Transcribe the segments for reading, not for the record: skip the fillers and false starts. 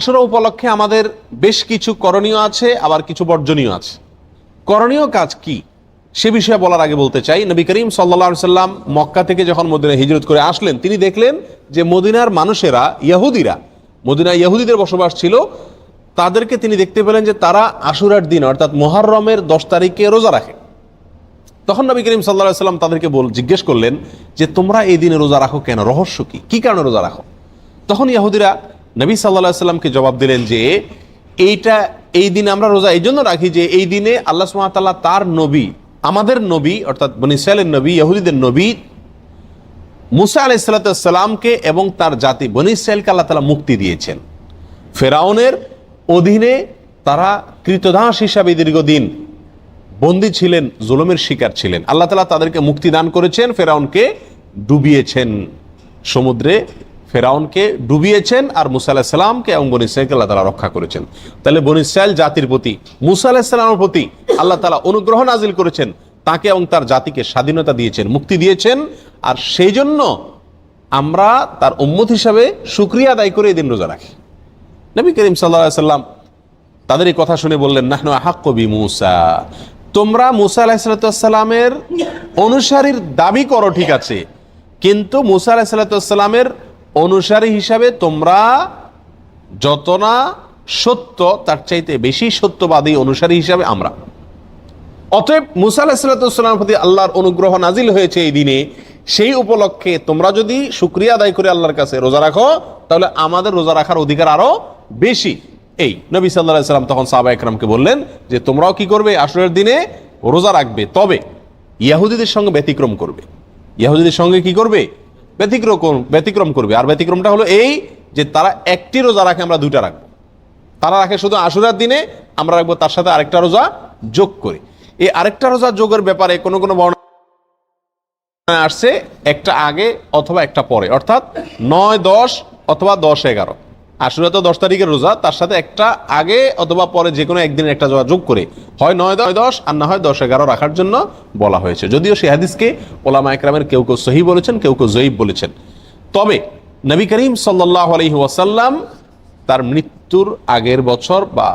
আশুরা উপলক্ষে আমাদের বেশ কিছু করণীয় আছে, আবার কিছু বর্জনীয় আছে। করণীয় কাজ কি সে বিষয়ে বলার আগে বলতে চাই, নবী করিম সাল্লাল্লাহু আলাইহি সাল্লাম মক্কা থেকে যখন মদিনায় হিজরত করে আসলেন, তিনি দেখলেন যে মদিনার মানুষেরা, ইহুদিরা, মদিনায় ইহুদিদের বসবাস ছিল, তাদেরকে তিনি দেখতে পেলেন যে তারা আশুরার দিন অর্থাৎ মুহররমের 10 তারিখে রোজা রাখে। তখন নবী করিম সাল্লাল্লাহু আলাইহি সাল্লাম তাদেরকে জিজ্ঞেস করলেন যে তোমরা এই দিনে রোজা রাখো কেন, রহস্য কি, কি কারণে রোজা রাখো? তখন ইহুদিরা নবী সাল্লাল্লাহু আলাইহি সাল্লামকে জবাব দিলেন যে এই দিনে আমরা রোজা এই জন্য রাখি যে এই দিনে আল্লাহ সুবহানাহু ওয়া তাআলা তার নবী, আমাদের নবী অর্থাৎ বনী ইসরাঈলের নবী, ইহুদিদের নবী মুসা আলাইহিস সালামকে এবং তার জাতি বনী ইসরাঈলকে আল্লাহ তাআলা মুক্তি দিয়েছেন। ফেরাউনের অধীনে তারা কৃতদাস হিসাবে দীর্ঘদিন বন্দী ছিলেন, জুলুমের শিকার ছিলেন। আল্লাহ তাআলা তাদেরকে মুক্তি দান করেছেন, ফেরাউনকে ডুবিয়েছেন, সমুদ্রে ফেরাউনকে ডুবিয়েছেন, আর মুসা আলাইহিস সালামকে এবং বনী ইসরাঈলকে আল্লাহ তাআলা রক্ষা করেছেন। তাহলে বনী ইসরাঈল জাতির প্রতি, মুসা আলাইহিস সালামের প্রতি আল্লাহ তাআলা অনুগ্রহ নাজিল করেছেন, তাকে এবং তার জাতিকে স্বাধীনতা দিয়েছেন, মুক্তি দিয়েছেন। আর সেই জন্য আমরা তার উম্মত হিসাবে শুকরিয়া আদায় করে এই দিন রোজা রাখি। নবী করিম সাল্লাল্লাহু আলাইহি সাল্লাম তাদের এই কথা শুনে বললেন, নাহনু আহাক্কু বিমূসা, তোমরা মুসা আলাইহিস সালামের অনুসারীর দাবি করো ঠিক আছে, কিন্তু মুসা আলাইহিস সালামের অনুসারী হিসাবে তোমরা যত না সত্য, তার চাইতে বেশি সত্যবাদী অনুসারী হিসাবে আমরা। অতএব মুসা আলাইহিস সালামের প্রতি আল্লাহর অনুগ্রহ নাজিল হয়েছে এই দিনে, সেই উপলক্ষে তোমরা যদি শুকরিয়া আদায় করে আল্লাহর কাছে রোজা রাখো, তাহলে আমাদের রোজা রাখার অধিকার আরো বেশি। এই নবী সাল্লাল্লাহু আলাইহি সাল্লাম তখন সাহাবা একরামকে বললেন যে তোমরাও কি করবে, আশুরার দিনে রোজা রাখবে, তবে ইহুদিদের সঙ্গে ব্যতিক্রম করবে। ইহুদিদের সঙ্গে কি করবে? ব্যতিক্রম করবে। আর ব্যতিক্রমটা হলো এই যে তারা একটি রোজা রাখে, আমরা দুইটা রাখবো। তারা রাখে শুধু আশুরার দিনে, আমরা রাখবো তার সাথে আরেকটা রোজা যোগ করে। এই আরেকটা রোজা যোগের ব্যাপারে কোনো কোনো বর্ণনা আসছে একটা আগে অথবা একটা পরে, অর্থাৎ 9, 10 অথবা 10, 11। আশুরা তো 10 তারিখের রোজা, তার সাথে একটা আগে অথবা পরে যে কোনো একদিনের একটা রোজা যোগ করে হয় 9, 10 আর না হয় 10, 11 রাখার জন্য বলা হয়েছে। যদিও সেই হাদিসকে উলামা একরামের কেউ কেউ সহিহ বলেছেন, কেউ কেউ যঈফ বলেছেন। তবে নবী করিম সাল্লাল্লাহু আলাইহি ওয়াসাল্লাম তার মৃত্যুর আগের বছর বা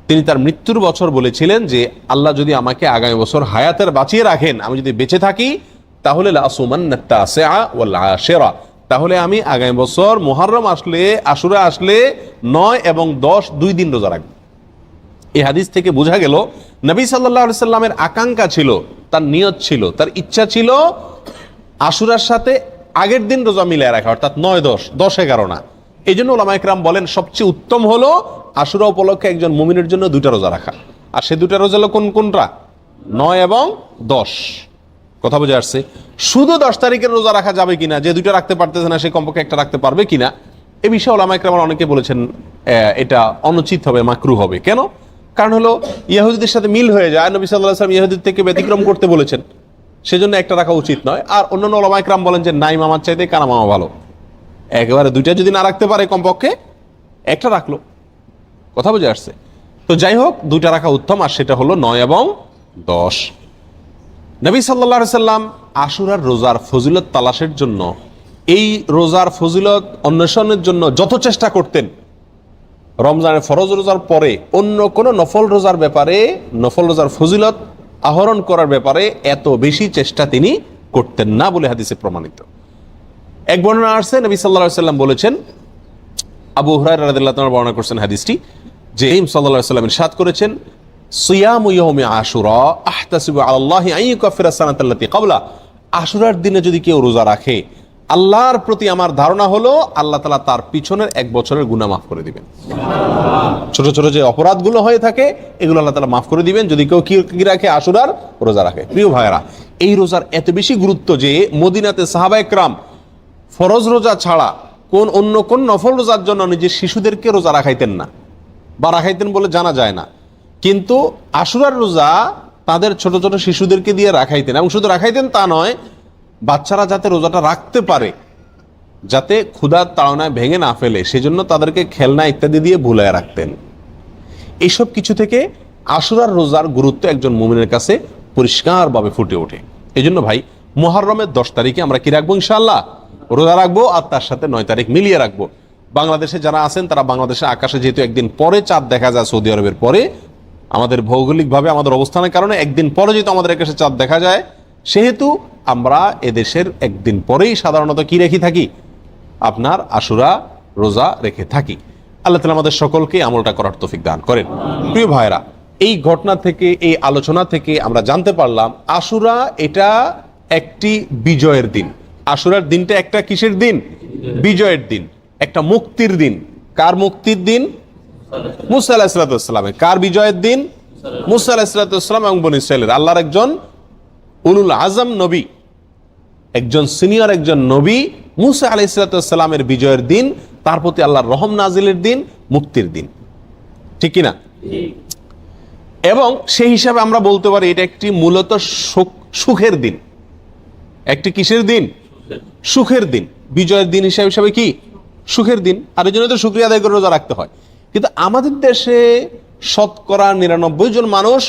তিনি তার মৃত্যুর বছর বলেছিলেন যে আল্লাহ যদি আমাকে আগামী বছর হায়াতের বাঁচিয়ে রাখেন, আমি যদি বেঁচে থাকি, তাহলে লাসুমান্নাত তাসিআ ওয়াল আশিরা, তাহলে আমি আগামী বছর মুহররম আসলে, আশুরা আসলে 9 এবং 10 2 দিন রোজা রাখব। এই হাদিস থেকে বোঝা গেল নবী সাল্লাল্লাহু আলাইহি সাল্লামের আকাঙ্ক্ষা ছিল, তার নিয়ত ছিল, তার ইচ্ছা ছিল আশুরার সাথে আগের দিন রোজা মিলিয়ে রাখা, অর্থাৎ 9, 10, 11 না। এই জন্য উলামা ইকরাম বলেন সবচেয়ে উত্তম হলো আশুরা উপলক্ষে একজন মুমিনের জন্য 2টা রোজা রাখা। আর সে 2টা রোজা হলো কোনটা? 9 এবং 10। কথা বুঝে আসছে? শুধু 10 তারিখের রোজা রাখা যাবে কিনা, যে 2টা রাখতে পারতেছে না সে কমপক্ষে একটা রাখতে পারবে কিনা, এ বিষয়ে উলামা ইকরাম অনেকে বলেছেন এটা অনুচিত হবে, মাকরুহ হবে। কেন? কারণ হলো ইহুদিদের সাথে মিল হয়ে যায়, নবী সাল্লাল্লাহু আলাইহি ওয়াসাল্লাম ইহুদিদের থেকে ব্যতিক্রম করতে বলেছেন, সেজন্য একটা রাখা উচিত নয়। আর অন্যান্য উলামা ইকরাম বলেন যে নাই মামার চাইতে কানা মামা ভালো, একেবারে 2টা যদি না রাখতে পারে কমপক্ষে একটা রাখলো। কথা বুঝে আসছে? তো যাই হোক, 2টা রাখা উত্তম, আর সেটা হলো 9 এবং 10। নবী সাল্লাল্লাহু আলাইহি সাল্লাম আশুরার রোজার ফজিলত তালাশের জন্য, এই রোজার ফজিলত অন্বেষণের জন্য যত চেষ্টা করতেন, রমজানের ফরজ রোজার পরে অন্য কোনো নফল রোজার ব্যাপারে, নফল রোজার ফজিলত আহরণ করার ব্যাপারে এত বেশি চেষ্টা তিনি করতেন না বলে হাদিসে প্রমাণিত। এক বর্ণনা আসছে, নবী সাল্লাল্লাহু আলাইহি সাল্লাম বলেছেন, আবু হুরায়রা রাদিয়াল্লাহু তাআলা বর্ণনা করছেন হাদিসটি, যে নবী সাল্লাল্লাহু আলাইহি সাল্লাম ইরশাদ করেছেন, সিয়ামু ইয়াউমি আশুরা আহতাসিবু আলাল্লাহি আন ইউকাফিরা সানাতাল্লাতী ক্বাবলা, আশুরার দিনে যদি কেউ রোজা রাখে, আল্লাহর প্রতি আমার ধারণা হলো আল্লাহ তাআলা তার পিছনের 1 বছরের গুনাহ মাফ করে দিবেন। ছোট ছোট যে অপরাধগুলো হয়ে থাকে এগুলো আল্লাহ তাআলা মাফ করে দিবেন যদি কেউ কি রাখে, আশুরার রোজা রাখে। প্রিয় ভাইয়েরা, এই রোজার এত বেশি গুরুত্ব যে মদিনাতে সাহাবা একরাম ফরজ রোজা ছাড়া অন্য কোন নফল রোজার জন্য নিজের শিশুদেরকে রোজা রাখাইতেন না, বা রাখাইতেন বলে জানা যায় না। কিন্তু আশুরার রোজা তাদের ছোট ছোট শিশুদেরকে দিয়ে রাখাইতেন, এবং শুধু রাখাইতেন তা নয়, বাচ্চারা যাতে রোজাটা রাখতে পারে, যাতে ক্ষুধার তাড়নায় ভেঙে না ফেলে, সেজন্য তাদেরকে খেলনা ইত্যাদি দিয়ে ভুলায় রাখতেন। এইসব কিছু থেকে আশুরার রোজার গুরুত্ব একজন মুমিনের কাছে পরিষ্কারভাবে ফুটে ওঠে। এই জন্য ভাই, মুহররমের 10 তারিখে আমরা কি রাখবো? ইনশাআল্লাহ রোজা রাখবো, আর তার সাথে 9 তারিখ মিলিয়ে রাখবো। বাংলাদেশে যারা আছেন তারা বাংলাদেশের আকাশে যেহেতু একদিন পরে চাঁদ দেখা যায় সৌদি আরবের পরে, আমাদের ভৌগোলিকভাবে আমাদের অবস্থানের কারণে একদিন পরে যেহেতু আমাদের আকাশে চাঁদ দেখা যায়, সেহেতু আমরা এদেশের একদিন পরেই সাধারণত কি রেখে থাকি, আপনার আশুরা রোজা রেখে থাকি। আল্লাহ তাআলা আমাদের সকলকে আমলটা করার তৌফিক দান করেন। প্রিয় ভাইরা, এই ঘটনা থেকে, এই আলোচনা থেকে আমরা জানতে পারলাম আশুরা এটা একটি বিজয়ের দিন। আশুরার দিনটা একটা কিসের দিন? বিজয়ের দিন, একটা মুক্তির দিন। কার মুক্তির দিন? মুসা আলাইহিস সালামের। কার বিজয়ের দিন? মুসা আলাইহিস সালাম এবং বনী ইসরাইলের। আল্লাহর একজন উলুল আজম নবী, একজন সিনিয়র একজন নবী মুসা আলাইহিস সালামের বিজয়ের দিন, তার প্রতি আল্লাহর রহম নাজিলের দিন, মুক্তির দিন, ঠিক কিনা? এবং সেই হিসাবে আমরা বলতে পারি এটা একটি মূলত সুখের দিন। একটি কিসের দিন? সুখের দিন। বিজয়ের দিন হিসাবে কি? সুখের দিন। আর এই জন্য তো শুকরিয়া আদায় করে রোজা রাখতে হয়। কিন্তু আমাদের দেশে শতকরা ৯৯ জন মানুষ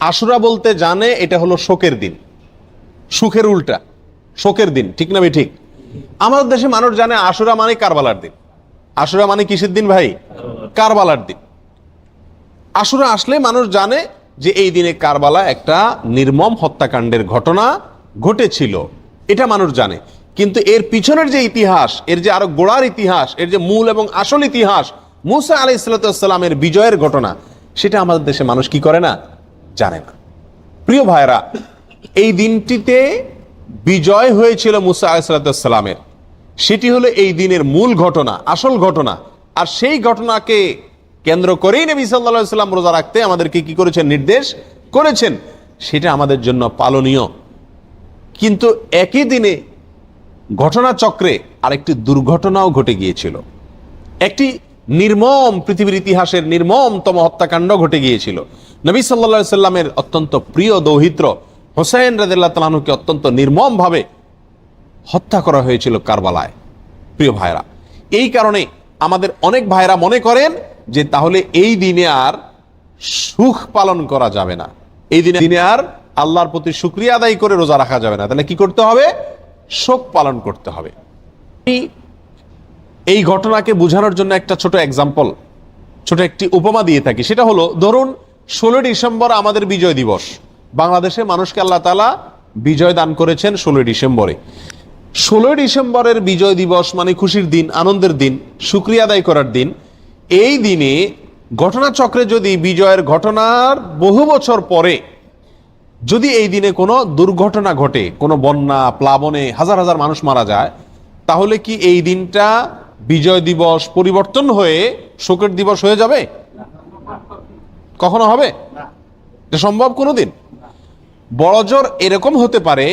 আশুরা বলতে জানে এটা হলো শোকের দিন, সুখের উল্টা শোকের দিন, ঠিক না ভাই? ঠিক। আমাদের দেশে মানুষ জানে আশুরা মানে কারবালার দিন। আশুরা মানে কিসের দিন ভাই? কারবালার দিন। আশুরা আসলে মানুষ জানে যে এই দিনে কারবালা একটা নির্মম হত্যাকাণ্ডের ঘটনা ঘটেছিল, এটা মানুষ জানে। কিন্তু এর পিছনের যে ইতিহাস, এর যে আরো গোড়ার ইতিহাস, এর যে মূল এবং আসল ইতিহাস, মুসা আলাইহিস সালামের বিজয়ের ঘটনা, সেটা আমাদের দেশে মানুষ কি করে না? জানে না। প্রিয় ভাইরা, এই দিনটিতে বিজয় হয়েছিল মুসা আলাইহিস সালামের, সেটি হলো এই দিনের মূল ঘটনা, আসল ঘটনা। আর সেই ঘটনাকে কেন্দ্র করেই নবী সাল্লাল্লাহু আলাইহি ওয়াসাল্লাম রোজা রাখতে আমাদেরকে কি করেছেন? নির্দেশ করেছেন। সেটা আমাদের জন্য পালনীয়। কিন্তু একই দিনে ঘটনাচক্রে আরেকটি দুর্ঘটনাও ঘটে গিয়েছিল। একটি নির্মম, পৃথিবীর ইতিহাসের নির্মমতম হত্যাকাণ্ড ঘটে গিয়েছিল। নবী সাল্লাল্লাহু আলাইহি ওয়াসাল্লামের অত্যন্ত প্রিয় দৌহিত্র হোসেন রাদিয়াল্লাহু তাআলা আনহুকে অত্যন্ত নির্মম ভাবে হত্যা করা হয়েছিল কারবালায়। প্রিয় ভাইরা, এই কারণে আমাদের অনেক ভাইরা মনে করেন যে তাহলে এই দিনে আর সুখ পালন করা যাবে না, এই দিনে আর আল্লাহর প্রতি শুকরিয়া আদায় করে রোজা রাখা যাবে না, তাহলে কি করতে হবে? শোক পালন করতে হবে। এই ঘটনাকে বোঝানোর জন্য একটা ছোট এক্সাম্পল, ছোট একটি উপমা দিয়ে থাকি। সেটা হলো, ধরুন 16 ডিসেম্বর আমাদের বিজয় দিবস। বাংলাদেশে মানুষকে আল্লাহ তাআলা বিজয় দান করেছেন 16 ডিসেম্বরে। 16 ডিসেম্বরের বিজয় দিবস মানে খুশির দিন, আনন্দের দিন, শুকরিয়া আদায় করার দিন। এই দিনে ঘটনাচক্রে যদি বিজয়ের ঘটনার বহু বছর পরে যদি এই দিনে কোনো দুর্ঘটনা ঘটে, কোনো বন্যা, প্লাবনে হাজার হাজার মানুষ মারা যায়, তাহলে কি এই দিনটা বিজয় দিবস পরিবর্তন হয়ে শোকের দিবস হয়ে যাবে? কখনো হবে? এটা সম্ভব কোনোদিন? বড়জোর এরকম হতে পারে,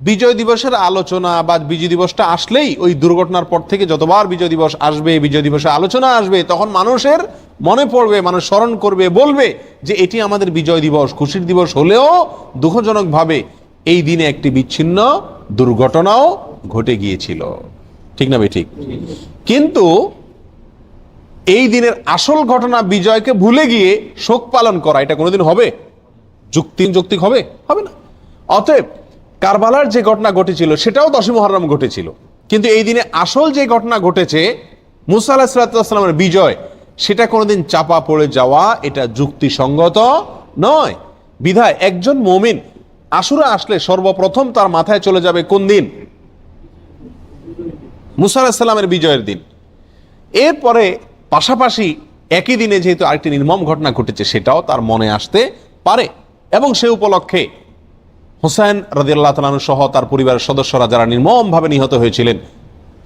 বিজয় দিবসের আলোচনা বা বিজয় দিবসটা আসলেই ওই দুর্ঘটনার পর থেকে যতবার বিজয় দিবস আসবে, বিজয় দিবসের আলোচনা আসবে, তখন মানুষের মনে পড়বে, মানুষ স্মরণ করবে, বলবে যে এটি আমাদের বিজয় দিবস, খুশির দিবস হলেও দুঃখজনকভাবে এই দিনে একটি বিচ্ছিন্ন দুর্ঘটনাও ঘটে গিয়েছিল, ঠিক না ভাই? ঠিক। কিন্তু এই দিনের আসল ঘটনা বিজয়কে ভুলে গিয়ে শোক পালন করা, এটা কোনোদিন হবে? যৌক্তিক হবে? হবে না। অতএব কারবালার যে ঘটনা ঘটেছিল সেটাও 10ই মুহররম ঘটেছিল, কিন্তু এই দিনে আসল যে ঘটনা ঘটেছে মুসা আলাইহিস সালামের বিজয়, সেটা কোনোদিন চাপা পড়ে যাওয়া এটা যুক্তিসঙ্গত নয়। বিধায় একজন মুমিন আশুরা আসলে সর্বপ্রথম তার মাথায় চলে যাবে কোন দিন? মুসা আলাইহিস সালামের বিজয়ের দিন। এরপরে পাশাপাশি একই দিনে যেহেতু আরেকটি নির্মম ঘটনা ঘটেছে সেটাও তার মনে আসতে পারে, এবং সে উপলক্ষে হোসেন রাদিয়াল্লাহু তাআলা আনহু সহ তার পরিবারের সদস্যরা যারা নির্মমভাবে নিহত হয়েছিলেন,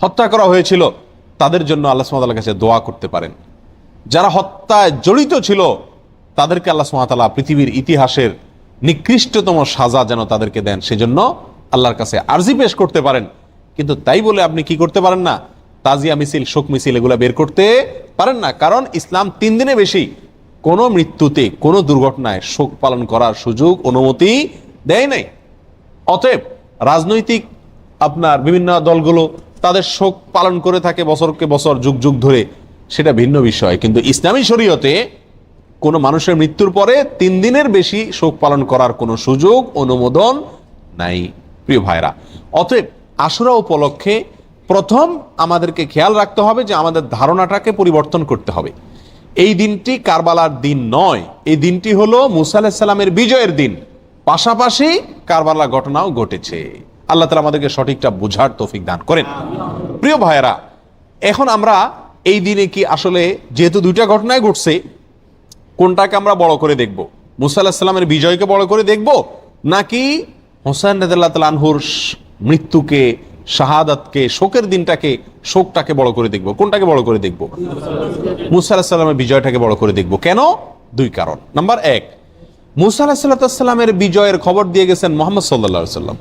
হত্যা করা হয়েছিল, তাদের জন্য আল্লাহ সুবহানাহু ওয়া তাআলার কাছে দোয়া করতে পারেন। যারা হত্যায় জড়িত ছিল তাদেরকে আল্লাহ সুবহানাহু ওয়া তাআলা পৃথিবীর ইতিহাসের নিকৃষ্টতম সাজা যেন তাদেরকে দেন, সেজন্য আল্লাহর কাছে আরজি পেশ করতে পারেন। কিন্তু তাই বলে আপনি কি করতে পারেন না? তাজিয়া মিছিল, শোক মিছিল এগুলো বের করতে পারেন না। কারণ ইসলাম 3 দিনে বেশি কোনো মৃত্যুতে, কোনো দুর্ঘটনায় শোক পালন করার সুযোগ, অনুমতি দেয় নাই। অতএব রাজনৈতিক আপনার বিভিন্ন দলগুলো তাদের শোক পালন করে থাকে বছরকে বছর, যুগ যুগ ধরে, সেটা ভিন্ন বিষয়। কিন্তু ইসলামী শরীয়তে কোনো মানুষের মৃত্যুর পরে 3 দিনের বেশি শোক পালন করার কোনো সুযোগ, অনুমোদন নাই। প্রিয় ভাইরা, অতএব আশুরা উপলক্ষে প্রথম আমাদেরকে খেয়াল রাখতে হবে যে আমাদের ধারণাটাকে পরিবর্তন করতে হবে। এই দিনটি কারবালার দিন নয়, এই দিনটি হলো মুসা আলাইহিস সালামের বিজয়ের দিন, পাশাপাশি কারবালার ঘটনাও ঘটেছে। আল্লাহ তাআলা আমাদেরকে সঠিকটা বুঝার তৌফিক দান করেন। প্রিয় ভাইয়েরা, এখন আমরা এই দিনে কি আসলে যেহেতু দুইটা ঘটনায় ঘটছে, কোনটাকে আমরা বড় করে দেখব? মুসা আলাইহিস সালামের বিজয়কে বড় করে দেখব, নাকি হোসেন রাদিয়াল্লাহু তাআলা আনহুর মৃত্যুকে, শাহাদাতকে, শোকের দিনটাকে, শোকটাকে বড় করে দেখব? কোনটাকে বড় করে দেখব? মুসা আলাইহিস সালামের বিজয়টাকে বড় করে দেখব। কেন? দুই কারণ। নাম্বার এক, মুসা আলাইহিস সালামের বিজয়ের খবর দিয়ে গেছেন মুহাম্মদ সাল্লাল্লাহু আলাইহি ওয়াসাল্লাম,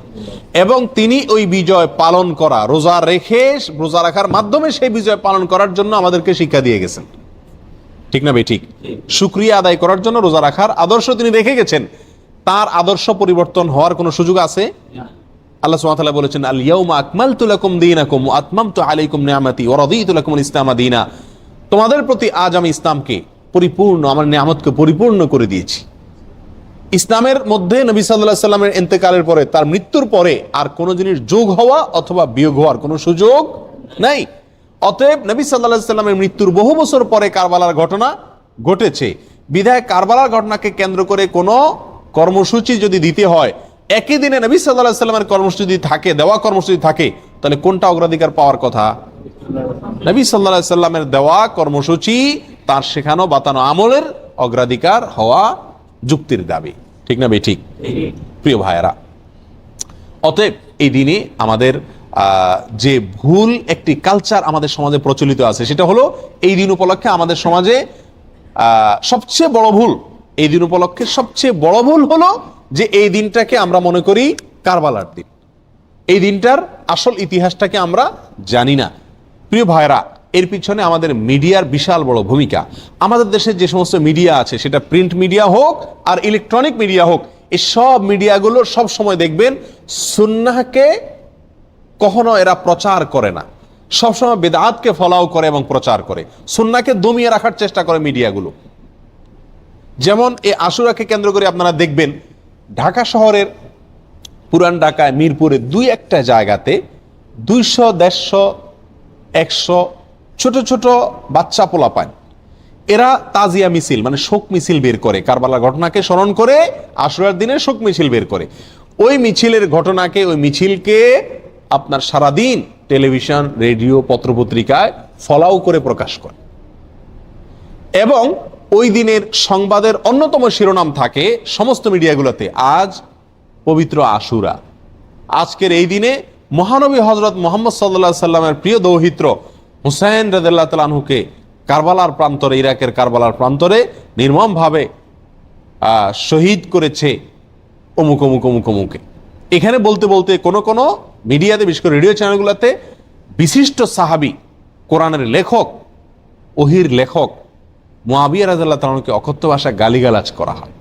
এবং তিনি ওই বিজয় পালন করা, রোজা রাখার মাধ্যমে সেই বিজয় পালন করার জন্য আমাদেরকে শিক্ষা দিয়ে গেছেন। ঠিক না ভাই? ঠিক। শুকরিয়া আদায় করার জন্য রোজা রাখার আদর্শ তিনি রেখে গেছেন। তার আদর্শ পরিবর্তন হওয়ার কোনো সুযোগ আছে? আল্লাহ সুবহানাহু ওয়া তাআলা বলেছেন, আল ইয়াউমা আকমালতু লাকুম দীনাকুম ওয়া আতমামতু আলাইকুম নিআমাতি ওয়া রাদিতু লাকুমুল ইসলামা দীনা। তোমাদের প্রতি আজ আমি ইসলামকে পরিপূর্ণ, আমার নিয়ামতকে পরিপূর্ণ করে দিয়েছি। ইসলামের মধ্যে নবী সাল্লাল্লাহু আলাইহি সাল্লামের ইন্তেকালের পরে, তার মৃত্যুর পরে আর কোনো জিনিস যোগ হওয়া অথবা বিয়োগ হওয়ার কোনো সুযোগ নাই। অতএব নবী সাল্লাল্লাহু আলাইহি সাল্লামের মৃত্যুর বহু বছর পরে কারবালার ঘটনা ঘটেছে, বিধায় কারবালার ঘটনাকে কেন্দ্র করে কোনো কর্মসূচি যদি দিতে হয়, একই দিনে নবী সাল্লাল্লাহু আলাইহি সাল্লামের কর্মসূচি থাকে, দেওয়া কর্মসূচি থাকে, তাহলে কোনটা অগ্রাধিকার পাওয়ার কথা? নবী সাল্লাল্লাহু আলাইহি সাল্লামের দেওয়া কর্মসূচি, তার শেখানো বাতানো আমলের অগ্রাধিকার হওয়া যুক্তির দাবি। ঠিক না ভাই? ঠিক। প্রিয় ভাইয়েরা, অতএব এই দিনে আমাদের যে ভুল একটি কালচার আমাদের সমাজে প্রচলিত আছে, সেটা হলো এই দিন উপলক্ষে আমাদের সমাজে সবচেয়ে বড় ভুল, এই দিন উপলক্ষে সবচেয়ে বড় ভুল হলো যে এই দিনটাকে আমরা মনে করি কারবালার দিন। এই দিনটার আসল ইতিহাসটাকে আমরা জানি না। প্রিয় ভাইরা, এর পিছনে আমাদের মিডিয়ার বিশাল বড় ভূমিকা। আমাদের দেশে যে সমস্ত মিডিয়া আছে, সেটা প্রিন্ট মিডিয়া হোক আর ইলেকট্রনিক মিডিয়া হোক, এই সব মিডিয়াগুলো সব সময় দেখবেন সুন্নাহকে কখনো এরা প্রচার করে না, সবসময় বিদআতকে ফলাও করে এবং প্রচার করে, সুন্নাহকে দমিয়ে রাখার চেষ্টা করে মিডিয়াগুলো। যেমন এই আশুরাকে কেন্দ্র করে আপনারা দেখবেন ঢাকা শহরের পুরান ঢাকায় মিরপুরে দুই একটা জায়গাতে 200, 150, 100 ছোট ছোট বাচ্চা পোলাপান, এরা তাজিয়া মিছিল, মানে শোক মিছিল বের করে, কারবালার ঘটনাকে স্মরণ করে আশুরার দিনে শোক মিছিল বের করে। ওই মিছিলের ঘটনাকে, ওই মিছিলকে আপনার সারাদিন টেলিভিশন, রেডিও, পত্রপত্রিকায় ফলাও করে প্রকাশ করে, এবং ওই দিনের সংবাদের অন্যতম শিরোনাম থাকে সমস্ত মিডিয়াগুলোতে, আজ পবিত্র আশুরা। আজকের এই দিনে মহানবী হযরত মুহাম্মদ সাল্লাল্লাহু আলাইহি সাল্লামের প্রিয় দৌহিত্র হুসাইন রাদিয়াল্লাহু তাআলা আনহুকে কারবালার প্রান্তরে, ইরাকের কারবালার প্রান্তরে নির্মমভাবে শহীদ করেছে অমুক অমুক অমুক অমুকে। এখানে বলতে বলতে কোনো কোনো মিডিয়াতে, বিশেষ করে রেডিও চ্যানেলগুলোতে বিশিষ্ট সাহাবী, কোরআনের লেখক, ওহির লেখক মুআবিয়া রাদিয়াল্লাহু তাআলা আনহুকে অকথ্য ভাষায় গালিগালাজ করা হয়।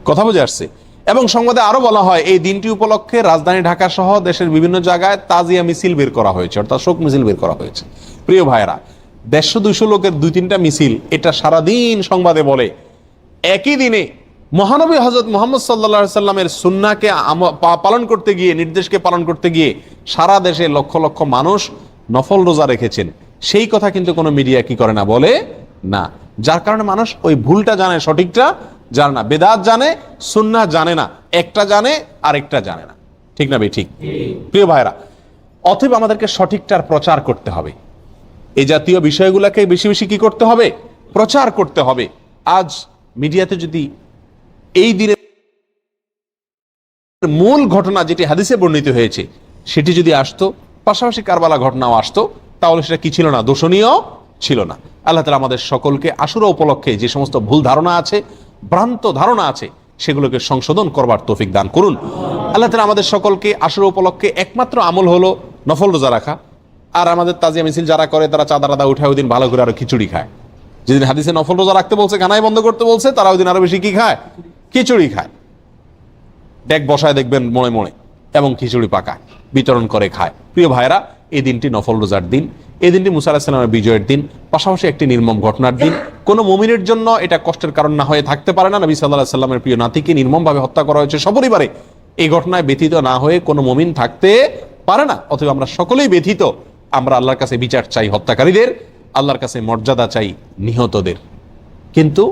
কথা বুঝে আসছে? এবং সংবাদে আরো বলা হয় এই দিনটি উপলক্ষে রাজধানী ঢাকা সহ দেশের বিভিন্ন জায়গায় তাজিয়া মিছিল বের করা হয়েছে, অর্থাৎ শোক মিছিল বের করা হয়েছে। প্রিয় ভাইয়েরা, 150-200 লোকের 2-3টা মিছিল, এটা সারাদিন সংবাদে বলে। একই দিনে মহানবী হযরত মুহাম্মদ সাল্লাল্লাহু আলাইহি সাল্লামের সুন্নাহকে পালন করতে গিয়ে, নির্দেশকে পালন করতে গিয়ে সারা দেশে লক্ষ লক্ষ মানুষ নফল রোজা রেখেছেন, সেই কথা কিন্তু কোনো মিডিয়া কি করে না, বলে না। যার কারণে মানুষ ওই ভুলটা জানে, সঠিকটা জানে না, বেদাত জানে, সুন্নাহ জানে না, একটা জানে আরেকটা জানে না। ঠিক না ভাই? ঠিক। প্রিয় ভাইরা, অতএব আমাদেরকে সঠিকটার প্রচার করতে হবে। এই জাতীয় বিষয়গুলোকে বেশি বেশি কি করতে হবে? প্রচার করতে হবে। আজ মিডিয়াতে যদি এই দিনের মূল ঘটনা যেটি হাদিসে বর্ণিত হয়েছে সেটি যদি আসতো, পাশাপাশি কারবালা ঘটনাও আসতো, তাহলে সেটা কি ছিল না? দোষণীয় ছিল না। আল্লাহ তাআলা আমাদের সকলকে আশুরা উপলক্ষে যে সমস্ত ভুল ধারণা আছে, ভ্রান্ত ধারণা আছে, সেগুলোকে সংশোধন করবার তৌফিক দান করুন। আল্লাহ তাআলা আমাদের সকলকে আশুরা উপলক্ষে একমাত্র আমল হলো নফল রোজা রাখা। আর আমাদের তাজিয়া মিছিল যারা করে, তারা চাঁদা রাদা উঠায় ওই দিন ভালো করে আরো খিচুড়ি খায়। যেদিন হাদিসে নফল রোজা রাখতে বলছে, গানায় বন্ধ করতে বলছে, তারা ওই দিন আরো বেশি কি খায়? খিচুড়ি খায়। ডেক বসায় দেখবেন মোড়ে মোড়ে, এবং খিচুড়ি পাকায়, বিতরণ করে খায়। প্রিয় ভাইরা, এই দিনটি নফল রোজার দিন, এই দিনটি মুসা আলাইহিস সালামের বিজয়ের দিন, পাশাপাশি একটি নির্মম ঘটনার দিন। কোনো মুমিনের জন্য এটা কষ্টের কারণ না হয়ে থাকতে পারে না। নবী সাল্লাল্লাহু আলাইহি সাল্লামের প্রিয় নাতিকে নির্মমভাবে হত্যা করা হয়েছে সপরিবারে। এই ঘটনায় ব্যতীত না হয়ে কোনো মুমিন থাকতে পারে না। অথবা আমরা সকলেই ব্যথিত, আমরা আল্লাহর কাছে বিচার চাই হত্যাকারীদের, আল্লাহর কাছে মর্যাদা চাই নিহতদের। কিন্তু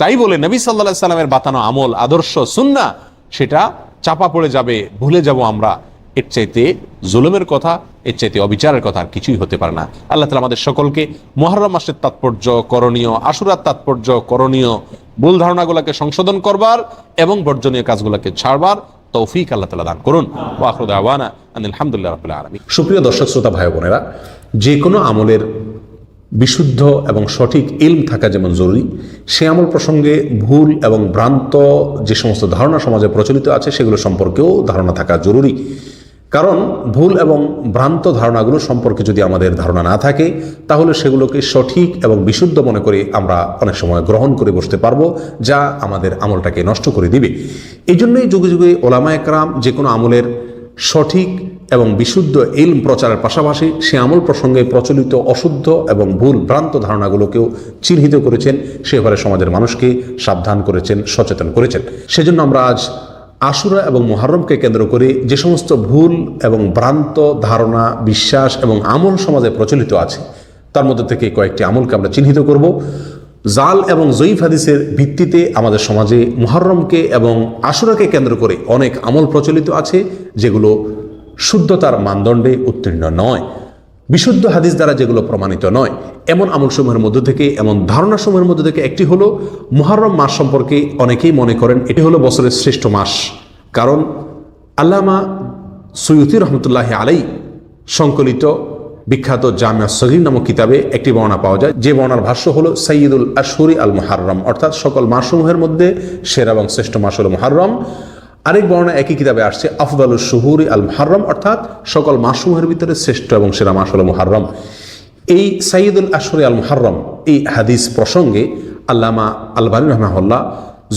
তাই বলে নবী সাল্লাল্লাহু আলাইহি সাল্লামের বাতানো আমল, আদর্শ, সুন্নাহ সেটা চাপা পড়ে যাবে, ভুলে যাব আমরা। এর চাইতে জুলুমের কথা, এর চাইতে অবিচারের কথা আর কিছুই হতে পারে না। আল্লাহ তাআলা আমাদের সকলকে মুহররম মাসের তাৎপর্য, করণীয়, আশুরার তাৎপর্য, করণীয়, ভুল ধারণাগুলোকে সংশোধন করবার এবং বর্জনীয় কাজগুলোকে ছাড়বার তৌফিক আল্লাহ তাআলা দান করুন। ওয়া আখিরু দাওয়ানা আনিল হামদুলিল্লাহি রাব্বিল আলামিন। সুপ্রিয় দর্শক শ্রোতা ভাই বোনেরা, যে কোনো আমলের বিশুদ্ধ এবং সঠিক ইলম থাকা যেমন জরুরি, সে আমল প্রসঙ্গে ভুল এবং ভ্রান্ত যে সমস্ত ধারণা সমাজে প্রচলিত আছে সেগুলো সম্পর্কেও ধারণা থাকা জরুরি। কারণ ভুল এবং ভ্রান্ত ধারণাগুলো সম্পর্কে যদি আমাদের ধারণা না থাকে, তাহলে সেগুলোকে সঠিক এবং বিশুদ্ধ মনে করে আমরা অনেক সময় গ্রহণ করে বসতে পারবো, যা আমাদের আমলটাকে নষ্ট করে দিবে। এই জন্যই যুগে যুগে ওলামা একরাম যে কোনো আমলের সঠিক এবং বিশুদ্ধ ইলম প্রচারের পাশাপাশি সে আমল প্রসঙ্গে প্রচলিত অশুদ্ধ এবং ভুল ভ্রান্ত ধারণাগুলোকেও চিহ্নিত করেছেন, সে ব্যাপারে সমাজের মানুষকে সাবধান করেছেন, সচেতন করেছেন। সেজন্য আমরা আজ আশুরা এবং মুহররমকে কেন্দ্র করে যে সমস্ত ভুল এবং ভ্রান্ত ধারণা, বিশ্বাস এবং আমল সমাজে প্রচলিত আছে, তার মধ্যে থেকে কয়েকটি আমলকে আমরা চিহ্নিত করব। জাল এবং জয়ীফ হাদিসের ভিত্তিতে আমাদের সমাজে মুহররমকে এবং আশুরাকে কেন্দ্র করে অনেক আমল প্রচলিত আছে, যেগুলো শুদ্ধতার মানদণ্ডে উত্তীর্ণ নয়, বিশুদ্ধ হাদিস দ্বারা যেগুলো প্রমাণিত নয়। এমন আমলসমূহের মধ্য থেকে, এমন ধারণাসমূহের মধ্য থেকে একটি হলো মুহররম মাস সম্পর্কে অনেকেই মনে করেন এটি হলো বছরের শ্রেষ্ঠ মাস। কারণ আল্লামা সুয়ুতি রহমতুল্লাহি আলাইহি সংকলিত বিখ্যাত জামিয়া সগীর নামক কিতাবে একটি বর্ণনা পাওয়া যায়, যে বর্ণার ভাষ্য হলো সাইয়্যিদুল আশহুরি আল মুহররম, অর্থাৎ সকল মাসসমূহের মধ্যে সেরা এবং শ্রেষ্ঠ মাস হলো মুহররম। আরেক বর্ণনা একই কিতাবে আসছে আফদালুশ শুহুরি আল মুহররম, অর্থাৎ সকল মাসসমূহের ভিতরে শ্রেষ্ঠ এবং সেরা মাস হলো মুহররম। এই সাইয়্যিদুল আশহুরি আল মুহররম এই হাদিস প্রসঙ্গে আল্লামা আলবানী রাহিমাহুল্লাহ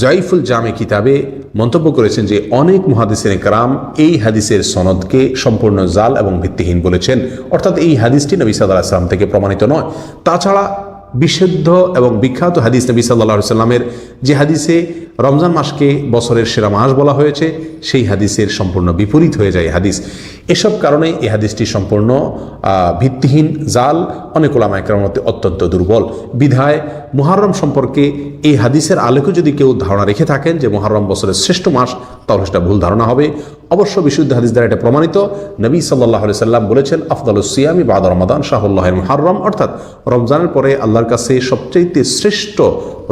জয়ীফুল জামে কিতাবে মন্তব্য করেছেন যে অনেক মুহাদ্দিসিনে কেরাম এই হাদিসের সনদকে সম্পূর্ণ জাল এবং ভিত্তিহীন বলেছেন, অর্থাৎ এই হাদিসটি নবী সাল্লাল্লাহু আলাইহি ওয়াসাল্লাম থেকে প্রমাণিত নয়। তাছাড়া বিশুদ্ধ এবং বিখ্যাত হাদিস নবী সাল্লাল্লাহু আলাইহি ওয়াসাল্লামের যে হাদিসে রমজান মাসকে বছরের সেরা মাস বলা হয়েছে, সেই হাদিসের সম্পূর্ণ বিপরীত হয়ে যায় হাদিস। এসব কারণে এই হাদিসটি সম্পূর্ণ ভিত্তিহীন, জাল, অনেক ওলামা একরামের মধ্যে অত্যন্ত দুর্বল। বিধায় মুহররম সম্পর্কে এই হাদিসের আলোকে যদি কেউ ধারণা রেখে থাকেন যে মুহররম বছরের শ্রেষ্ঠ মাস, তাহলে সেটা ভুল ধারণা হবে। অবশ্য বিশুদ্ধ হাদিস দ্বারা এটা প্রমাণিত। নবী সাল্লাল্লাহু আলাইহি সাল্লাম বলেছেন আফদালুস সিয়ামি বাদা রমাদান শাহরুল্লাহিল মুহররম, অর্থাৎ রমজানের পরে আল্লাহর কাছে সবচেয়ে শ্রেষ্ঠ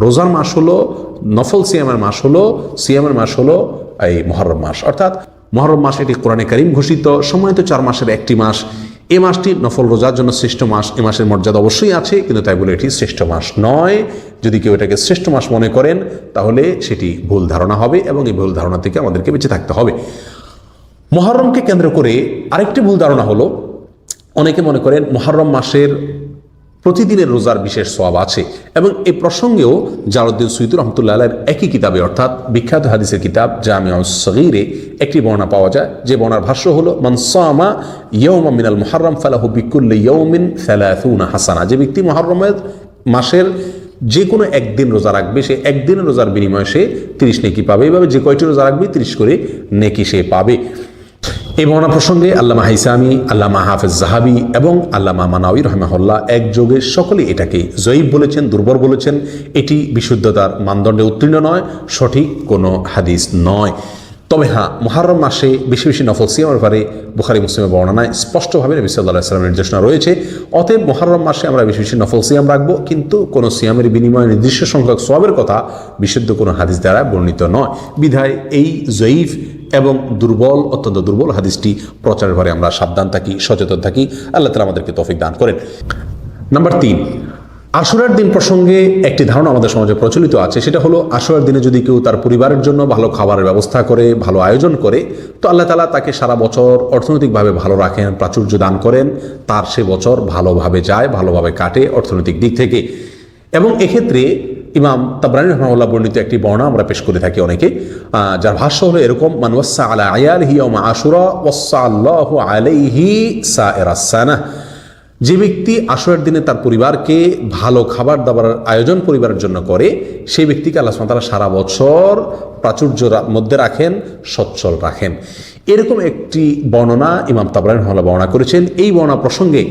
রোজার মাস হলো, নফল সিয়ামের মাস হলো, সিয়ামের মাস হলো এই মুহররম মাস। অর্থাৎ মুহররম মাস এটি কোরআনে কারীম ঘোষিত সম্মানিত 4 মাসের একটি মাস। এই মাসটি নফল রোজার জন্য শ্রেষ্ঠ মাস। এই মাসের মর্যাদা অবশ্যই আছে, কিন্তু তাই বলে এটি শ্রেষ্ঠ মাস নয়। যদি কেউ এটাকে শ্রেষ্ঠ মাস মনে করেন, তাহলে সেটি ভুল ধারণা হবে এবং এই ভুল ধারণা থেকে আমাদেরকে বেঁচে থাকতে হবে। মুহররমকে কেন্দ্র করে আরেকটি ভুল ধারণা হলো, অনেকে মনে করেন মুহররম মাসের প্রতিদিনের রোজার বিশেষ সওয়াব আছে, এবং এই প্রসঙ্গেও জালালউদ্দিন সুয়ুতী রাহমাতুল্লাহি আলাইহির একই কিতাবে, অর্থাৎ বিখ্যাত হাদিসের কিতাব জামিউস সগীরে একটি বর্ণনা পাওয়া যায়, যে বর্ণার ভাষ্য হলো মান সামা ইয়াওমান মিনাল মুহররম ফালাহু বিকুল্লি ইয়াওমিন 30 হাসানা। যে ব্যক্তি মুহররমের মাসের যে কোনো একদিন রোজা রাখবে, সে একদিনের রোজার বিনিময়ে সে 30 নেকি পাবে। এইভাবে যে কয়টি রোজা রাখবে 30 করে নেকি সে পাবে। এই বর্ণনা প্রসঙ্গে আল্লামা হাইসামি, আল্লামা হাফেজ জাহাবি এবং আল্লামা মানাউই রাহিমাহুল্লাহ একযোগে সকলেই এটাকে জয়ীফ বলেছেন, দুর্বল বলেছেন। এটি বিশুদ্ধতার মানদণ্ডে উত্তীর্ণ নয়, সঠিক কোনো হাদিস নয়। তবে হ্যাঁ, মুহররম মাসে বেশি বেশি নফল সিয়ামের ব্যাপারে বুখারী মুসলিমের বর্ণনায় স্পষ্টভাবে নবী সাল্লাল্লাহু আলাইহি ওয়াসাল্লামের নির্দেশনা রয়েছে। অতএব মুহররম মাসে আমরা বেশি বেশি নফল সিয়াম রাখবো, কিন্তু কোনো সিয়ামের বিনিময়ে নির্দিষ্ট সংখ্যক সওয়াবের কথা বিশুদ্ধ কোনো হাদিস দ্বারা বর্ণিত নয়। বিধায় এই জয়ীফ এবং দুর্বল, অত্যন্ত দুর্বল হাদিসটি প্রচারের ব্যাপারে আমরা সাবধান থাকি, সচেতন থাকি। আল্লাহ তাআলা আমাদেরকে তৌফিক দান করেন। নাম্বার 3, আশুরার দিন প্রসঙ্গে একটি ধারণা আমাদের সমাজে প্রচলিত আছে, সেটা হলো আশুরার দিনে যদি কেউ তার পরিবারের জন্য ভালো খাবারের ব্যবস্থা করে, ভালো আয়োজন করে, তো আল্লাহ তাআলা তাকে সারা বছর অর্থনৈতিকভাবে ভালো রাখেন, প্রাচুর্য দান করেন, তার সে বছর ভালোভাবে যায়, ভালোভাবে কাটে অর্থনৈতিক দিক থেকে। এবং এক্ষেত্রে ইমাম তাবরানী রাহিমাহুল্লাহ বর্ণিত একটি বর্ণনা আমরা পেশ করে থাকি অনেকে, যার ভাষ্য হলো এরকম, মান ওয়াসা আলা আয়ালিহি ইয়াওমা আশুরা ওয়াসা আল্লাহু আলাইহি সাইরাস সানাহ। যে ব্যক্তি আশুরার দিনে তার পরিবারকে ভালো খাবার দাবার আয়োজন পরিবারের জন্য করে, সেই ব্যক্তিকে আল্লাহ সুবহানাহু ওয়া তাআলা সারা বছর প্রাচুর্যের মধ্যে রাখেন, সচ্ছল রাখেন। এরকম একটি বর্ণনা ইমাম তাবরানী রাহিমাহুল্লাহ বর্ণনা করেছেন। এই বর্ণনা প্রসঙ্গে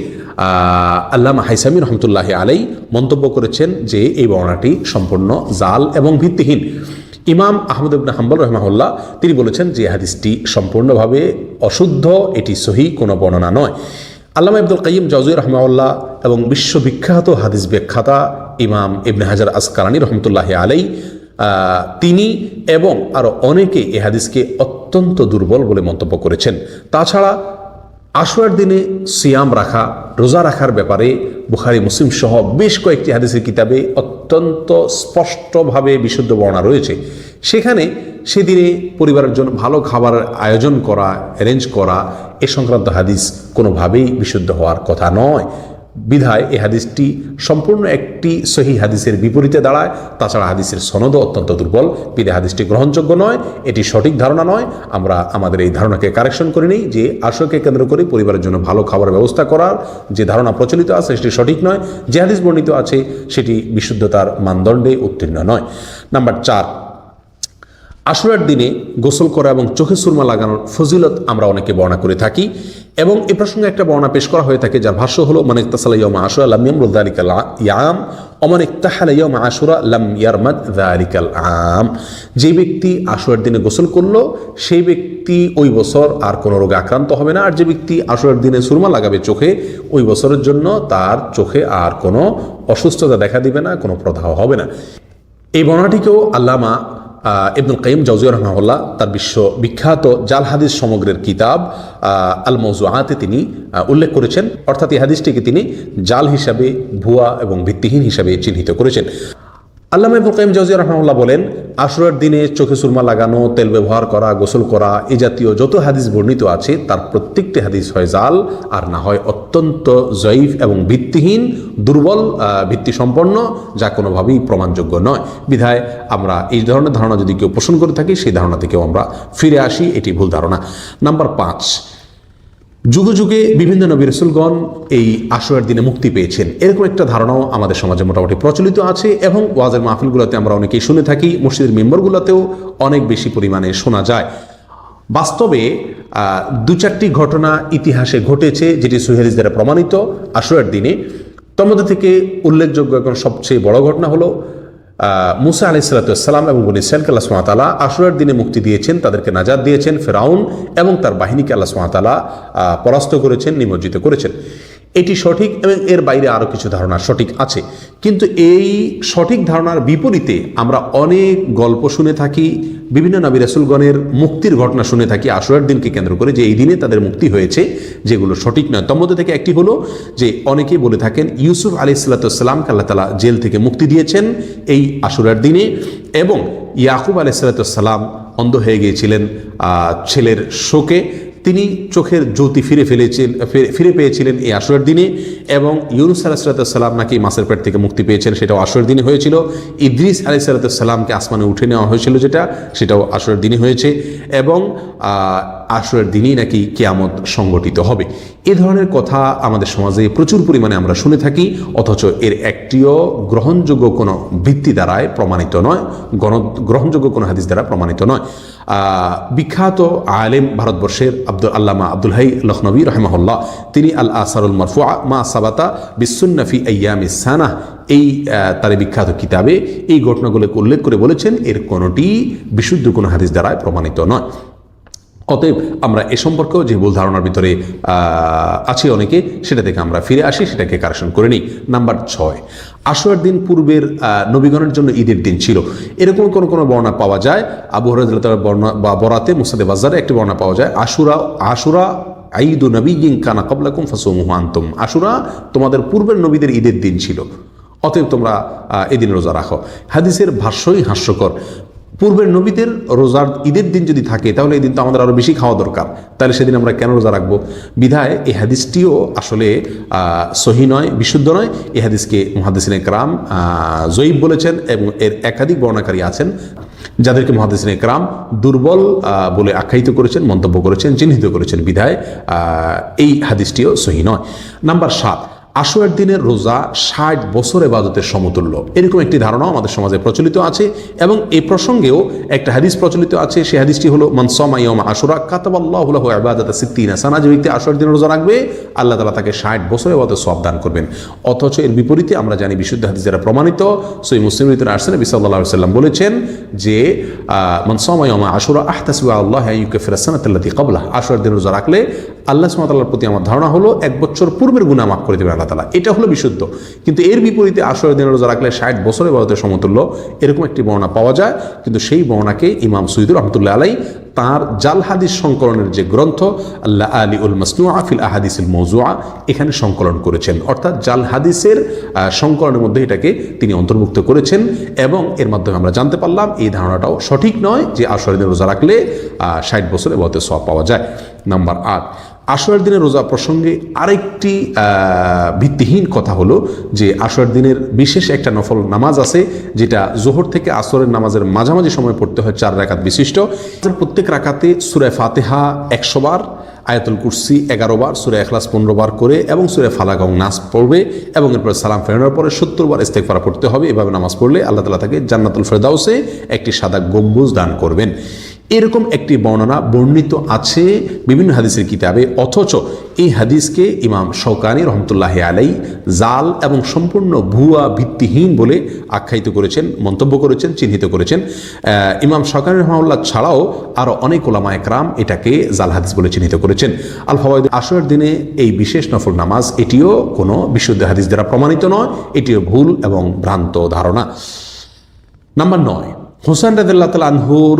আল্লামা হাইসামি রহমতুল্লাহ আলাই মন্তব্য করেছেন যে এই বর্ণনাটি সম্পূর্ণ জাল এবং ভিত্তিহীন। ইমাম আহমদ ইবনে হাম্বল রাহিমাহুল্লাহ তিনি বলেছেন যে হাদিসটি সম্পূর্ণভাবে অশুদ্ধ, এটি সহিহ কোনো বর্ণনা নয়। আল্লামা ইবনুল কাইয়িম জাওজিয়্যি রাহিমাহুল্লাহ এবং বিশ্ববিখ্যাত হাদিস ব্যাখ্যাতা ইমাম ইবনে হাজার আসকালানী রহমতুল্লাহ আলাই তিনি এবং আরও অনেকে এ হাদিসকে অত্যন্ত দুর্বল বলে মন্তব্য করেছেন। তাছাড়া আশুরার দিনে সিয়াম রাখা, রোজা রাখার ব্যাপারে বুখারী মুসলিম সহ বেশ কয়েকটি হাদিসের কিতাবে অত্যন্ত স্পষ্টভাবে বিশুদ্ধ বর্ণনা রয়েছে। সেখানে সেদিনে পরিবারের জন্য ভালো খাবার আয়োজন করা, অ্যারেঞ্জ করা এ সংক্রান্ত হাদিস কোনোভাবেই বিশুদ্ধ হওয়ার কথা নয়। বিধায় এই হাদিসটি সম্পূর্ণ একটি সহিহ হাদিসের বিপরীতে দাঁড়ায়। তাছাড়া হাদিসের সনদও অত্যন্ত দুর্বল, বিধায় হাদিসটি গ্রহণযোগ্য নয়, এটি সঠিক ধারণা নয়। আমরা আমাদের এই ধারণাকে কারেকশন করে নিই যে আশুরাকে কেন্দ্র করে পরিবারের জন্য ভালো খাবারের ব্যবস্থা করার যে ধারণা প্রচলিত আছে সেটি সঠিক নয়। যে হাদিস বর্ণিত আছে সেটি বিশুদ্ধতার মানদণ্ডে উত্তীর্ণ নয়। নাম্বার 4, আশুরার দিনে গোসল করা এবং চোখে সুরমা লাগানোর ফজিলত আমরা অনেকে বর্ণনা করে থাকি এবং এ প্রসঙ্গে একটা বর্ণনা পেশ করা হয়ে থাকে যার ভাষ্য হলো মান ইগতাসালা ইয়াওমা আশুরা লাম ইয়ামরুদ যালিকাল ইয়াম ওয়া মান ইগতাহালা ইয়াওমা আশুরা লাম ইয়ারমাদ যালিকাল আম। যে ব্যক্তি আশুরার দিনে গোসল করলো সেই ব্যক্তি ওই বছর আর কোনো রোগে আক্রান্ত হবে না, আর যে ব্যক্তি আশুরার দিনে সুরমা লাগাবে চোখে ওই বছরের জন্য তার চোখে আর কোনো অসুস্থতা দেখা দিবে না, কোনো প্রদাহ হবে না। এই বর্ণনাটিকেও আল্লামা ইবনুল কাইয়িম জাওজিয়্যি রাহিমাহুল্লাহ তার বিখ্যাত জাল হাদিস সমগ্রের কিতাব আল মাওযুআতে তিনি উল্লেখ করেছেন, অর্থাৎ এই হাদিসটিকে তিনি জাল হিসাবে, ভুয়া এবং ভিত্তিহীন হিসাবে চিহ্নিত করেছেন। আল্লামা ইবনুল কাইয়িম জাওজিয়্যি রাহিমাহুল্লাহ বলেন, আশুরার দিনে চোখে সুরমা লাগানো, তেল ব্যবহার করা, গোসল করা এই জাতীয় যত হাদিস বর্ণিত আছে তার প্রত্যেকটি হাদিস হয় জাল, আর না হয় অত্যন্ত জয়ীফ এবং ভিত্তিহীন, দুর্বল ভিত্তিসম্পন্ন, যা কোনোভাবেই প্রমাণযোগ্য নয়। বিধায় আমরা এই ধরনের ধারণা যদি কেউ পোষণ করে থাকি সেই ধারণা থেকেও আমরা ফিরে আসি, এটি ভুল ধারণা। নাম্বার 5, যুগে যুগে বিভিন্ন নবী রাসূলগণ এই আশুরার দিনে মুক্তি পেয়েছেন, এরকম একটা ধারণাও আমাদের সমাজে মোটামুটি প্রচলিত আছে এবং ওয়াজের মাহফিলগুলোতে আমরা অনেকেই শুনে থাকি, মসজিদের মেম্বরগুলোতেও অনেক বেশি পরিমাণে শোনা যায়। বাস্তবে 2-4টি ঘটনা ইতিহাসে ঘটেছে যেটি সহিহ হাদিস দ্বারা প্রমাণিত আশুরার দিনে। তার মধ্যে থেকে উল্লেখযোগ্য এখন সবচেয়ে বড় ঘটনা হলো মুসা আলাইহিস সালাম এবং বনী ইসরাঈলকে আল্লাহ সুবহানাহু ওয়া তাআলা আশুরার দিনে মুক্তি দিয়েছেন, তাদেরকে নাজাত দিয়েছেন। ফিরআউন এবং তার বাহিনীকে আল্লাহ সুবহানাহু ওয়া তাআলা পরাস্ত করেছেন, নিমজ্জিত করেছেন। এটি সঠিক এবং এর বাইরে আরও কিছু ধারণা সঠিক আছে, কিন্তু এই সঠিক ধারণার বিপরীতে আমরা অনেক গল্প শুনে থাকি, বিভিন্ন নবী রাসূলগণের মুক্তির ঘটনা শুনে থাকি আশুরার দিনকে কেন্দ্র করে, যে এই দিনে তাদের মুক্তি হয়েছে, যেগুলো সঠিক নয়। তার মধ্যে থেকে একটি হলো যে অনেকেই বলে থাকেন ইউসুফ আলাইহিস সালামকে আল্লাহ তাআলা জেল থেকে মুক্তি দিয়েছেন এই আশুরার দিনে, এবং ইয়াকুব আলাইহিস সালাম অন্ধ হয়ে গিয়েছিলেন ছেলের শোকে, তিনি চোখের জ্যোতি ফিরে পেয়েছিলেন এই আশুরার দিনে, এবং ইউনুস আলাইহিস সালাম নাকি মাছের পেট থেকে মুক্তি পেয়েছেন, সেটাও আশুরার দিনে হয়েছিল। ইদ্রিস আলাইহিস সালামকে আসমানে উঠে নেওয়া হয়েছিল সেটাও আশুরার দিনে হয়েছে, এবং আশুরার দিনই নাকি কিয়ামত সংগঠিত হবে। এ ধরনের কথা আমাদের সমাজে প্রচুর পরিমাণে আমরা শুনে থাকি, অথচ এর একটিও গ্রহণযোগ্য কোনো ভিত্তি দ্বারায় প্রমাণিত নয়, গ্রহণযোগ্য কোনো হাদিস দ্বারা প্রমাণিত নয়। বিখ্যাত আলেম ভারতবর্ষের আল্লামা আব্দুল হাই লখনবী রাহিমাহুল্লাহ তিনি আল আসারুল মারফুআ মা সাবাতা বিসুন্নাহ ফি আইয়ামিস সানাহ এই তার বিখ্যাত কিতাবে এই ঘটনাগুলোকে উল্লেখ করে বলেছেন এর কোনোটি বিশুদ্ধ কোনো হাদিস দ্বারায় প্রমাণিত নয়। অতএব আমরা এ সম্পর্কেও যে ভুল ধারণার ভিতরে আছি অনেকে, সেটা থেকে আমরা ফিরে আসি, সেটাকে কারেকশন করে নিই। নাম্বার 6, আশুরার দিন পূর্বের নবীগণের জন্য ঈদের দিন ছিল, এরকম কোনো বর্ণনা পাওয়া যায়। আবু হুরায়রা রাদিয়াল্লাহু তাআলা বর্ণনা বা বরাতে মুসনাদে বাজ্জারে একটি বর্ণনা পাওয়া যায়, আশুরা ঈদু নবিয়্যিন কানা ক্বাবলাকুম ফাসুমুহু আনতুম, আশুরা তোমাদের পূর্বের নবীদের ঈদের দিন ছিল, অতএব তোমরা এদিন রোজা রাখো। হাদিসের ভাষ্যই হাস্যকর। পূর্বের নবীদের রোজার ঈদের দিন যদি থাকে তাহলে এই দিন তো আমাদের আরও বেশি খাওয়া দরকার, তাহলে সেদিন আমরা কেন রোজা রাখবো? বিধায় এই হাদিসটিও আসলে সহি নয়, বিশুদ্ধ নয়। এই হাদিসকে মুহাদ্দিসিনে কেরাম জয়ীব বলেছেন এবং এর একাধিক বর্ণনাকারী আছেন যাদেরকে মুহাদ্দিসিনে কেরাম দুর্বল বলে আখ্যায়িত করেছেন, মন্তব্য করেছেন, চিহ্নিত করেছেন। বিধায় এই হাদিসটিও সহি নয়। নাম্বার 7, আশুরার দিনের রোজা 60 বছর ইবাদতের সমতুল্য, এরকম একটি ধারণা আমাদের সমাজে প্রচলিত আছে। এবং এই প্রসঙ্গেও একটা হাদিস প্রচলিত আছে, সেই হাদিসটি হলো মান সামা ইয়াওমা আশুরা কাতাবাল্লাহু লাহু ইবাদাতা 60 সানা। যে ব্যক্তি আশুরার দিনের রোজা রাখবে আল্লাহ তাআলা তাকে 60 বছর ইবাদতের সওয়াব দান করবেন। অথচ এর বিপরীতে আমরা জানি বিশুদ্ধ হাদিস দ্বারা প্রমাণিত, সহিহ মুসলিমের ভিতরে আসছে নবী সাল্লাল্লাহু আলাইহি ওয়াসাল্লাম বলেছেন যে মান সামা ইয়াওমা আশুরা আহতাসিবু আল্লাহ আন ইউকাফিরা সানাতাল্লাতী ক্বাবলাহ। আশুরার দিনের রোজা রাখলে আল্লাহ সুবহানাহু ওয়া তাআলার প্রতি আমার ধারণা হলো 1 বছর পূর্বের গুনাহ মাফ করে দেবেন আল্লাহ তাআলা। এটা হলো বিশুদ্ধ। কিন্তু এর বিপরীতে আশুরার দিনের রোজা রাখলে 60 বছর ইবাদতের সমতুল্য, এরকম একটি বর্ণনা পাওয়া যায়। কিন্তু সেই বর্ণনাকে ইমাম সুয়ুতী রাহমাতুল্লাহ আলাইহি তার জাল হাদিস সংকলনের যে গ্রন্থ আল্লাহ আলী উল মাসনুআ ফিল আহাদিসিল মওজুআ, এখানে সংকলন করেছেন। অর্থাৎ জাল হাদিসের সংকলনের মধ্যে এটাকে তিনি অন্তর্ভুক্ত করেছেন। এবং এর মাধ্যমে আমরা জানতে পারলাম এই ধারণাটাও সঠিক নয় যে আশুরার দিনের রোজা রাখলে 60 বছর ইবাদতের সওয়াব পাওয়া যায়। নাম্বার 8, আশুরার দিনের রোজা প্রসঙ্গে আরেকটি ভিত্তিহীন কথা হলো যে আশুরার দিনের বিশেষ একটা নফল নামাজ আছে, যেটা জোহর থেকে আসরের নামাজের মাঝামাঝি সময় পড়তে হয় 4 রাকাত বিশিষ্ট। প্রত্যেক রাকাতে সূরা ফাতিহা 100 বার, আয়াতুল কুরসি 11 বার, সূরা ইখলাস 15 বার করে এবং সূরা ফালাক এবং নাস পড়বে এবং এরপর সালাম ফেরানোর পরে 70 বার ইস্তেগফার পড়তে হবে। এভাবে নামাজ পড়লে আল্লাহ তাআলা তাকে জান্নাতুল ফেরদাউসে একটি সাদা গম্বুজ দান করবেন। এরকম একটি বর্ণনা বর্ণিত আছে বিভিন্ন হাদিসের কিতাবে। অথচ এই হাদিসকে ইমাম শওকানী রহমতুল্লাহি আলাইহি জাল এবং সম্পূর্ণ ভুয়া ভিত্তিহীন বলে আখ্যায়িত করেছেন, মন্তব্য করেছেন, চিহ্নিত করেছেন। ইমাম শওকানী রহমাহুল্লাহ ছাড়াও আরও অনেক উলামা একরাম এটাকে জাল হাদিস বলে চিহ্নিত করেছেন। আল ফাওয়ায়েদ, আশুরার দিনে এই বিশেষ নফল নামাজ এটিও কোনো বিশুদ্ধ হাদিস দ্বারা প্রমাণিত নয়, এটিও ভুল এবং ভ্রান্ত ধারণা। নাম্বার 9, হোসেন রাদিয়াল্লাহু তাআলা আনহুর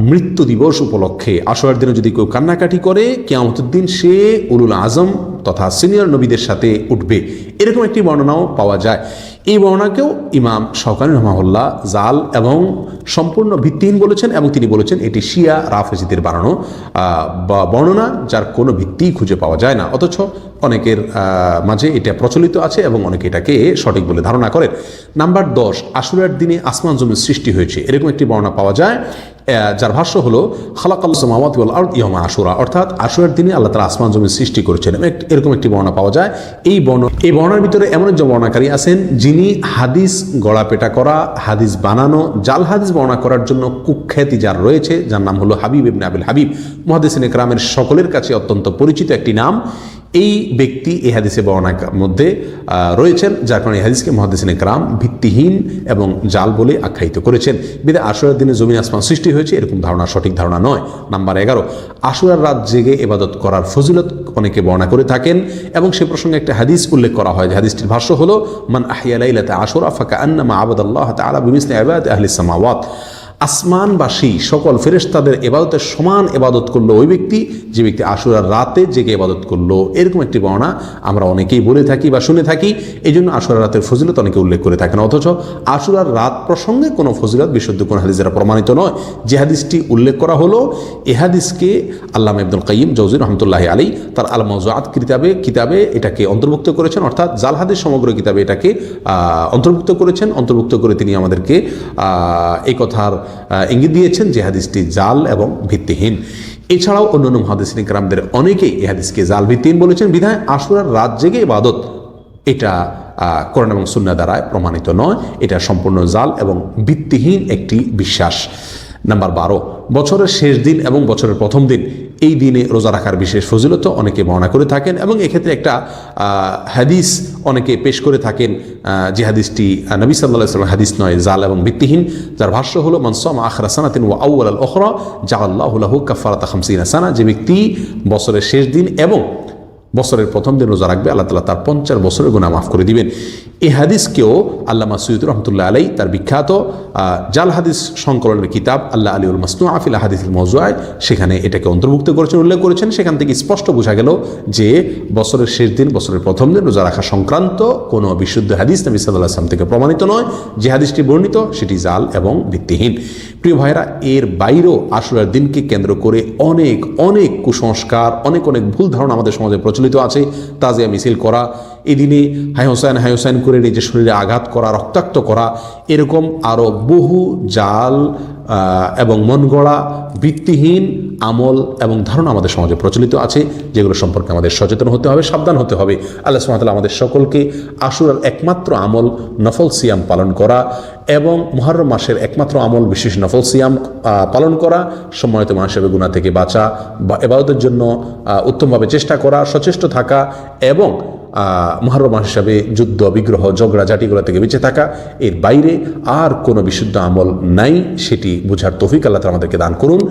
মৃত্যু দিবস উপলক্ষে আশুরার দিনে যদি কেউ কান্নাকাটি করে কিয়ামতের দিন সে উলুল আজম তথা সিনিয়র নবীদের সাথে উঠবে, এরকম একটি বর্ণনাও পাওয়া যায়। এই বর্ণনাকেও ইমাম শওকানী রাহমাহুল্লাহ জাল এবং সম্পূর্ণ ভিত্তিহীন বলেছেন এবং তিনি বলেছেন এটি শিয়া রাফেজিদের বানানো বর্ণনা, যার কোনো ভিত্তিই খুঁজে পাওয়া যায় না। অথচ অনেকের মাঝে এটা প্রচলিত আছে এবং অনেকে এটাকে সঠিক বলে ধারণা করেন। নাম্বার 10, আশুরার দিনে আসমান জমির সৃষ্টি হয়েছে, এরকম একটি বর্ণনা পাওয়া যায়, যার ভাষ্য হলো খালাকাল্লাহু সামাওয়াতি ওয়াল আরদ ইয়াওমা আশুরা, অর্থাৎ আশুরার দিনে আল্লাহ তাআলা আসমান জমির সৃষ্টি করেছেন। এরকম একটি বর্ণনা পাওয়া যায়। এই বর্ণনার ভিতরে এমন একজন বর্ণনাকারী আছেন যিনি হাদিস গড়াপেটা করা, হাদিস বানানো, জাল হাদিস বর্ণনা করার জন্য কুখ্যাতি যার রয়েছে, যার নাম হলো হাবিব ইবনে আবিল হাবিব। মুহাদ্দিসিনে কেরামের সকলের কাছে অত্যন্ত পরিচিত একটি নাম। এই ব্যক্তি এই হাদিসে বর্ণনার মধ্যে রয়েছেন, যার কারণে এই হাদিসকে মুহাদ্দিসিনে কেরাম ভিত্তিহীন এবং জাল বলে আখ্যায়িত করেছেন। বিধায় আশুরার দিনে জমিন আসমান সৃষ্টি হয়েছে এরকম ধারণা সঠিক ধারণা নয়। নাম্বার 11, আশুরার রাত জেগে ইবাদত করার ফজিলত অনেকে বর্ণনা করে থাকেন এবং সে প্রসঙ্গে একটা হাদিস উল্লেখ করা হয়। হাদিসটির ভাষ্য হলো মান আহইয়া লাইলাতা আশুরা ফাকান্নামা আবাদাল্লাহ তাআলা বিমিসলি ইবাদাতি আহলিস সামাওয়াত। আসমানবাসী সকল ফেরেশতাদের ইবাদতের সমান ইবাদত করলো ওই ব্যক্তি যে ব্যক্তি আশুরার রাতে জেগে ইবাদত করলো, এরকম একটি বর্ণনা আমরা অনেকেই বলে থাকি বা শুনে থাকি। এই জন্য আশুরার রাতের ফজিলত অনেকে উল্লেখ করে থাকেন। অথচ আশুরার রাত প্রসঙ্গে কোনো ফজিলত বিশুদ্ধ কোনো হাদিস দ্বারা প্রমাণিত নয়। যে হাদিসটি উল্লেখ করা হলো এ হাদিসকে আল্লামা ইবনুল কাইয়িম জাওযী রাহমাতুল্লাহি আলাইহি তার আল মাওজুআত কিতাবে এটাকে অন্তর্ভুক্ত করেছেন, অর্থাৎ জাল হাদিস সমগ্র কিতাবে এটাকে অন্তর্ভুক্ত করেছেন। অন্তর্ভুক্ত করে তিনি আমাদেরকে এই কথার ইঙ্গিত দিয়েছেন যে হাদিসটি জাল এবং ভিত্তিহীন। এছাড়াও অন্যান্য মুহাদ্দিসিন কেরামদের অনেকেই এই হাদিসকে জাল ভিত্তিহীন বলেছেন। বিধায় আশুরার রাত জেগে ইবাদত এটা কোরআন এবং সুন্নাহ দ্বারা প্রমাণিত নয়, এটা সম্পূর্ণ জাল এবং ভিত্তিহীন একটি বিশ্বাস। নাম্বার 12, বছরের শেষ দিন এবং বছরের প্রথম দিন এই দিনে রোজা রাখার বিশেষ ফজিলত অনেকে বর্ণনা করে থাকেন এবং এক্ষেত্রে একটা হাদিস অনেকে পেশ করে থাকেন যে হাদিসটি নবী সাল্লাল্লাহু আলাইহি ওয়াসাল্লাম হাদিস নয়, জাল এবং ভিত্তিহীন, যার ভাষ্য হলো মান সামা আখিরা সানাতিন ওয়া আউওয়ালাল উখরা জাআলাল্লাহু লাহু কাফারাতা 50 সানা। যে ব্যক্তি বছরের শেষ দিন এবং বছরের প্রথম দিন রোজা রাখবে আল্লাহ তাআলা তার 50 বছরের গুনাহ মাফ করে দিবেন। এই হাদিসকেও আল্লামা সুয়ুতী রহমতুল্লাহ আলাইহি তার বিখ্যাত জাল হাদিস সংকলনের কিতাব আল্লাহ আলী উল মাসনুআ ফিল আহাদিসিল মওজুআ সেখানে এটাকে অন্তর্ভুক্ত করেছেন, উল্লেখ করেছেন। সেখান থেকে স্পষ্ট বোঝা গেল যে বছরের শেষ দিন বছরের প্রথম দিন রোজা রাখা সংক্রান্ত কোনো বিশুদ্ধ হাদিস নবী সাল্লাল্লাহু আলাইহি ওয়াসাল্লাম থেকে প্রমাণিত নয়। যে হাদিসটি বর্ণিত সেটি জাল এবং ভিত্তিহীন। প্রিয় ভাইরা, এর বাইরেও আশুরার দিনকে কেন্দ্র করে অনেক অনেক কুসংস্কার, অনেক অনেক ভুল ধারণা আমাদের সমাজে প্রচলিত আছে। তাজিয়া মিছিল করা, এই দিনে হাই হোসেন করে নিজের শরীরে আঘাত করা, রক্তাক্ত করা, এরকম আরও বহু জাল এবং মন গড়া ভিত্তিহীন আমল এবং ধারণা আমাদের সমাজে প্রচলিত আছে, যেগুলো সম্পর্কে আমাদের সচেতন হতে হবে, সাবধান হতে হবে। আল্লাহ সুবহানাহু ওয়া তাআলা আমাদের সকলকে আশুরার একমাত্র আমল নফল সিয়াম পালন করা এবং মুহররম মাসের একমাত্র আমল বিশেষ নফল সিয়াম পালন করা, সম্মানিত মানুষ হিসেবে গুনাহ থেকে বাঁচা বা ইবাদতের জন্য উত্তমভাবে চেষ্টা করা, সচেষ্ট থাকা এবং মুহররম মাস হিসাবে যুদ্ধ বিগ্রহ ঝগড়াঝাটিগুলো থেকে বেঁচে থাকা, এর বাইরে আর কোনো বিশুদ্ধ আমল নাই, সেটি বোঝার তৌফিক আল্লাহ তাআলা আমাদেরকে দান করুন।